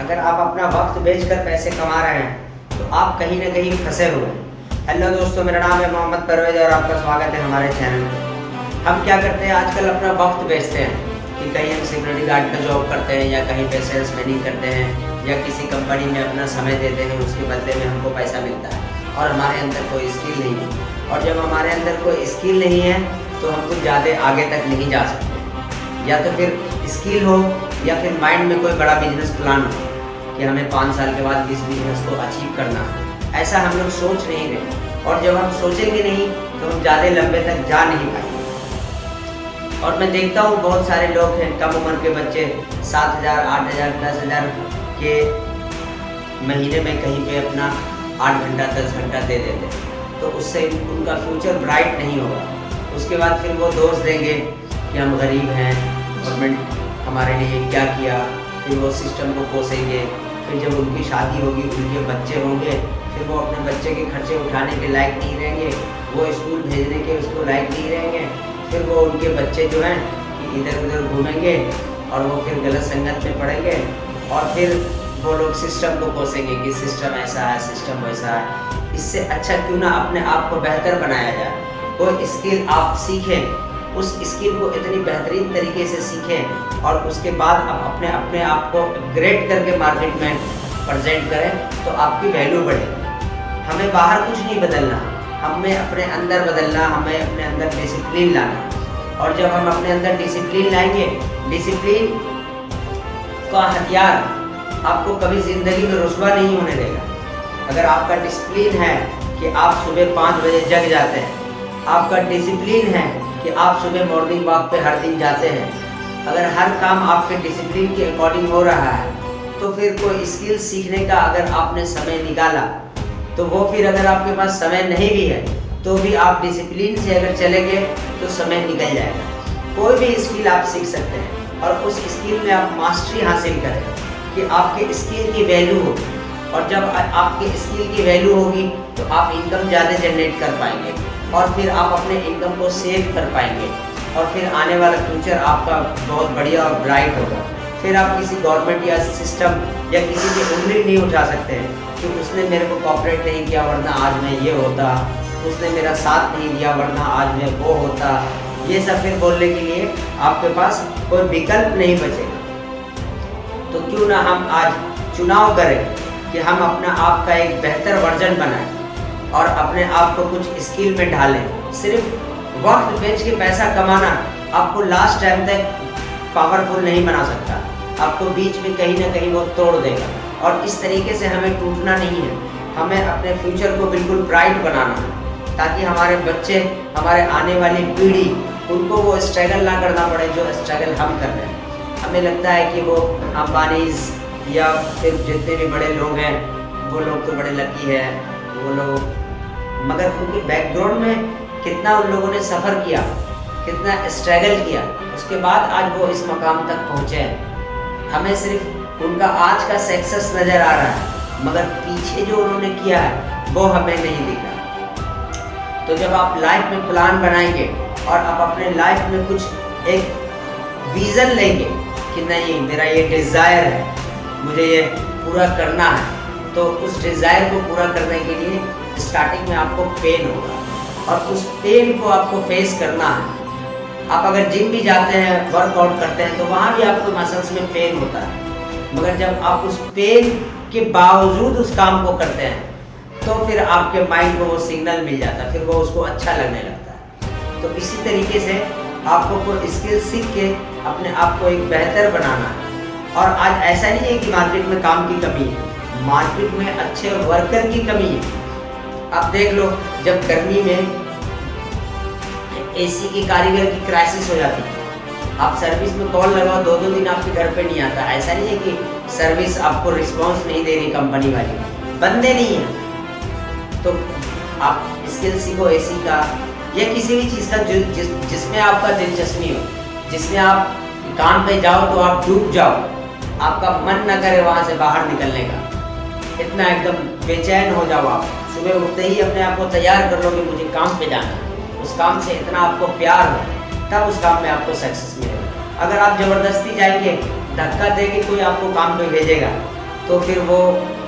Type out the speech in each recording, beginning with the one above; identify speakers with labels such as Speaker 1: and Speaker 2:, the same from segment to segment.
Speaker 1: अगर आप अपना वक्त बेचकर पैसे कमा रहे हैं तो आप कहीं ना कहीं फंसे हुए हैं। हेलो दोस्तों, मेरा नाम है मोहम्मद परवेज और आपका स्वागत है हमारे चैनल पर। हम क्या करते हैं आजकल, अपना वक्त बेचते हैं कि कहीं हम सिक्योरिटी गार्ड का जॉब करते हैं या कहीं पे सेल्स मैनिंग करते हैं या किसी कंपनी में अपना समय देते हैं, उसके बदले में हमको पैसा मिलता है और हमारे अंदर कोई स्किल नहीं है। और जब हमारे अंदर कोई स्किल नहीं है तो हम कुछ ज़्यादा आगे तक नहीं जा सकते। या तो फिर स्किल हो या फिर माइंड में कोई बड़ा बिजनेस प्लान हो कि हमें 5 साल के बाद इस बिजनेस को अचीव करना है, ऐसा हम लोग सोच नहीं रहे। और जब हम सोचेंगे नहीं तो हम ज़्यादा लंबे तक जा नहीं पाएंगे। और मैं देखता हूँ बहुत सारे लोग हैं, कम उम्र के बच्चे 7,000, 8,000, 10,000 के महीने में कहीं पे अपना 8 घंटा 10 घंटा दे देते हैं, तो उससे उनका फ्यूचर ब्राइट नहीं होगा। उसके बाद फिर वो दोष देंगे कि हम गरीब हैं, गवर्नमेंट हमारे लिए क्या किया। फिर वो सिस्टम को कोसेंगे। फिर जब उनकी शादी होगी, उनके बच्चे होंगे, फिर वो अपने बच्चे के खर्चे उठाने के लायक नहीं रहेंगे, वो स्कूल भेजने के उसको लायक नहीं रहेंगे। फिर वो उनके बच्चे जो हैं कि इधर उधर घूमेंगे और वो फिर गलत संगत में पड़ेंगे और फिर वो लोग सिस्टम को कोसेंगे कि सिस्टम ऐसा है, सिस्टम वैसा है। इससे अच्छा क्यों ना अपने आप को बेहतर बनाया जाए। कोई स्किल आप सीखें, उस स्किल को इतनी बेहतरीन तरीके से सीखें और उसके बाद आप अपने आप को अपग्रेड करके मार्केट में प्रेजेंट करें तो आपकी वैल्यू बढ़ेगी। हमें बाहर कुछ नहीं बदलना, हमें अपने अंदर बदलना, हमें अपने अंदर डिसिप्लिन लाना। और जब हम अपने अंदर डिसिप्लिन लाएंगे, डिसिप्लिन का हथियार आपको कभी ज़िंदगी में रुस्वा नहीं होने देगा। अगर आपका डिसिप्लिन है कि आप सुबह 5 बजे जग जाते हैं, आपका डिसिप्लिन है कि आप सुबह मॉर्निंग वॉक पे हर दिन जाते हैं, अगर हर काम आपके डिसिप्लिन के अकॉर्डिंग हो रहा है, तो फिर कोई स्किल सीखने का अगर आपने समय निकाला तो वो फिर अगर आपके पास समय नहीं भी है तो भी आप डिसिप्लिन से अगर चलेंगे तो समय निकल जाएगा। कोई भी स्किल आप सीख सकते हैं और उस स्किल में आप मास्टरी हासिल करें कि आपके स्किल की वैल्यू हो। और जब आपके स्किल की वैल्यू होगी तो आप इनकम ज़्यादा जनरेट कर पाएंगे और फिर आप अपने इनकम को सेव कर पाएंगे और फिर आने वाला फ्यूचर आपका बहुत बढ़िया और ब्राइट होगा। फिर आप किसी गवर्नमेंट या सिस्टम या किसी की उंगली नहीं उठा सकते हैं कि उसने मेरे को कोऑपरेट नहीं किया वरना आज मैं ये होता, उसने मेरा साथ नहीं दिया वरना आज मैं वो होता। ये सब फिर बोलने के लिए आपके पास कोई विकल्प नहीं बचेगा। तो क्यों ना हम आज चुनाव करें कि हम अपना आप का एक बेहतर वर्जन बनाएं और अपने आप को कुछ स्किल में ढालें। सिर्फ वक्त बेच के पैसा कमाना आपको लास्ट टाइम तक पावरफुल नहीं बना सकता, आपको बीच में कहीं ना कहीं वो तोड़ देगा। और इस तरीके से हमें टूटना नहीं है, हमें अपने फ्यूचर को बिल्कुल ब्राइट बनाना है ताकि हमारे बच्चे, हमारे आने वाली पीढ़ी, उनको वो स्ट्रगल ना करना पड़े जो स्ट्रगल हम कर रहे हैं। हमें लगता है कि वो अंबानीज या फिर जितने भी बड़े लोग हैं वो लोग तो बड़े लकी हैं वो लोग, मगर उनके बैकग्राउंड में कितना उन लोगों ने सफ़र किया, कितना स्ट्रगल किया, उसके बाद आज वो इस मकाम तक पहुँचे हैं। हमें सिर्फ उनका आज का सक्सेस नज़र आ रहा है मगर पीछे जो उन्होंने किया है वो हमें नहीं दिख रहा। तो जब आप लाइफ में प्लान बनाएंगे और आप अपने लाइफ में कुछ एक विज़न लेंगे कि नहीं मेरा ये डिज़ायर है, मुझे ये पूरा करना है, तो उस डिज़ायर को पूरा करने के लिए स्टार्टिंग में आपको पेन होगा और उस पेन को आपको फेस करना है। आप अगर जिम भी जाते हैं, वर्कआउट करते हैं तो वहाँ भी आपको मसल्स में पेन होता है, मगर जब आप उस पेन के बावजूद उस काम को करते हैं तो फिर आपके माइंड को वो सिग्नल मिल जाता है, फिर वो उसको अच्छा लगने लगता है। तो इसी तरीके से आपको कोई स्किल सीख के अपने आप को एक बेहतर बनाना है। और आज ऐसा नहीं है कि मार्केट में काम की कमी है, मार्केट में अच्छे वर्कर की कमी है। आप देख लो, जब गर्मी में एसी की कारीगर की क्राइसिस हो जाती है, आप सर्विस में कॉल लगाओ 2-2 दिन आपके घर पे नहीं आता। ऐसा नहीं है कि सर्विस आपको रिस्पांस नहीं दे रही कंपनी वाली, बंदे नहीं हैं। तो आप स्किल सीखो एसी का या किसी भी चीज़ का जिसमें आपका दिलचस्पी हो, जिसमें आप काम पे जाओ तो आप डूब जाओ, आपका मन ना करे वहाँ से बाहर निकलने का, इतना एकदम बेचैन हो जाओ। आप सुबह उठते ही अपने आप को तैयार कर लो कि मुझे काम पे जाना है, उस काम से इतना आपको प्यार हो, तब उस काम में आपको सक्सेस मिलेगा। अगर आप ज़बरदस्ती जाएंगे, धक्का दे के कोई आपको काम पे भेजेगा तो फिर वो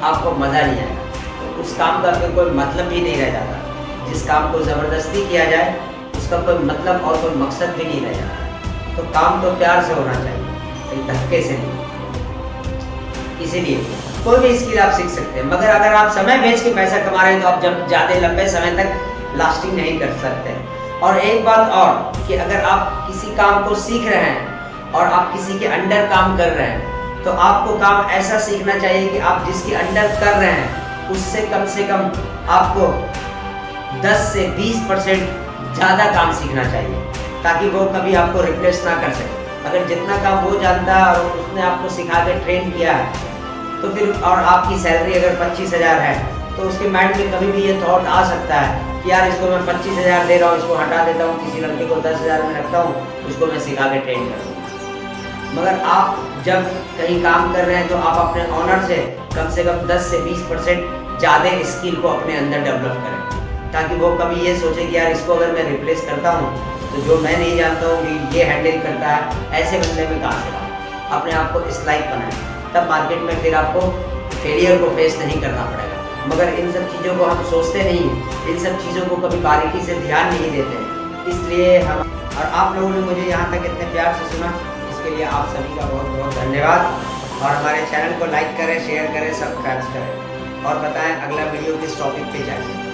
Speaker 1: आपको मज़ा नहीं आएगा, तो उस काम का फिर कोई मतलब भी नहीं रह जाता। जिस काम को ज़बरदस्ती किया जाए उसका कोई मतलब और कोई मकसद भी नहीं रह जाता। तो काम तो प्यार से होना चाहिए, कहीं धक्के से नहीं। इसीलिए कोई भी स्किल आप सीख सकते हैं, मगर अगर आप समय बेच के पैसा कमा रहे हैं तो आप जब ज़्यादा लंबे समय तक लास्टिंग नहीं कर सकते। और एक बात और कि अगर आप किसी काम को सीख रहे हैं और आप किसी के अंडर काम कर रहे हैं तो आपको काम ऐसा सीखना चाहिए कि आप जिसके अंडर कर रहे हैं उससे कम आपको 10 से 20% ज़्यादा काम सीखना चाहिए, ताकि वो कभी आपको रिप्लेस ना कर सके। अगर जितना काम वो जानता है और उसने आपको सिखा के ट्रेन किया है तो फिर, और आपकी सैलरी अगर 25,000 है तो उसके माइंड में कभी भी ये थॉट आ सकता है कि यार इसको मैं 25,000 दे रहा हूँ, इसको हटा देता हूँ, किसी लड़के को 10,000 में रखता हूँ, उसको मैं सिखा के ट्रेन करूँ। मगर आप जब कहीं काम कर रहे हैं तो आप अपने ऑनर से कम 10 से 20% ज़्यादा स्किल को अपने अंदर डेवलप करें, ताकि वो कभी ये सोचे कि यार इसको अगर मैं रिप्लेस करता हूँ तो जो मैं नहीं जानता हूँ कि ये हैंडल करता है, ऐसे बंदे में कहाँ से लाऊं। अपने आप को इस लाइक बनाएं, तब मार्केट में फिर आपको फेलियर को फेस नहीं करना पड़ेगा। मगर इन सब चीज़ों को हम सोचते नहीं, इन सब चीज़ों को कभी बारीकी से ध्यान नहीं देते। इसलिए हम और आप लोगों ने मुझे यहाँ तक इतने प्यार से सुना, इसके लिए आप सभी का बहुत बहुत धन्यवाद। और हमारे चैनल को लाइक करें, शेयर करें, सब्सक्राइब करें और बताएं अगला वीडियो किस टॉपिक पे चाहिए।